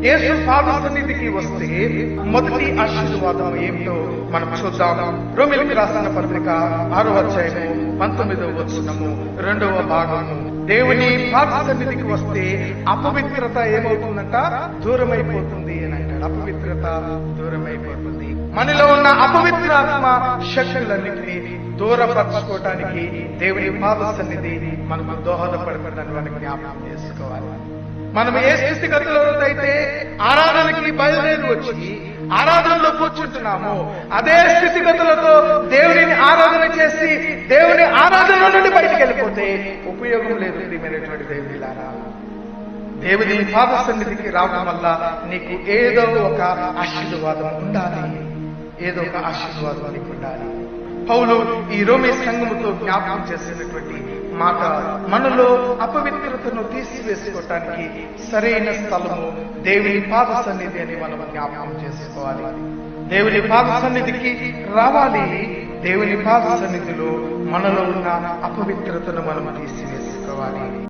యేసు పాద సన్నిధికి వస్తే మొదటి ఆశీర్వాదం ఏమిటో మనం చూద్దాం. రోమీయులకు రాసిన పత్రిక 6వ అధ్యాయము 19వ వచనము 2వ భాగము. దేవుని పాద సన్నిధికి వస్తే అపవిత్రత ఏమవుతుందంట? దూరమైపోతుంది అని అంటాడు. అపవిత్రత దూరమైపోతుంది. మనలో ఉన్న అపవిత్రాత్మ శక్తులన్నింటినీ దూరపరచుకోవటానికి దేవుని పాద సన్నిధి మనకు దోహదపడుతుందని మనం జ్ఞాపకం చేసుకోవాలి. మనం ఏ స్థితిగతులలో అయితే ఆరాధనకి బయలుదేరి వచ్చి ఆరాధనలో కూర్చుంటున్నామో అదే స్థితిగతులతో దేవుడిని ఆరాధన చేసి దేవుని ఆరాధన నుండి బయటికి వెళ్ళిపోతే ఉపయోగం లేదు. ప్రియమైనటువంటి దేవుడిలారా, దేవుని పాద సన్నిధికి రావడం వల్ల నీకు ఏదో ఒక ఆశీర్వాదం ఉండాలి. ఏదో ఒక ఆశీర్వాదం నీకు ఉండాలి. పౌలు ఈ రోమీ సంఘముతో జ్ఞాపకం చేసినటువంటి మాట, మనలో అపవిత్రతను తీసివేసుకోవటానికి సరైన స్థలము దేవుని పాద సన్నిధి అని మనం జ్ఞాపకం చేసుకోవాలి. దేవుని పాద సన్నిధికి రావాలి. దేవుని పాద సన్నిధిలో మనలో ఉన్న అపవిత్రతను మనం తీసివేసుకోవాలి.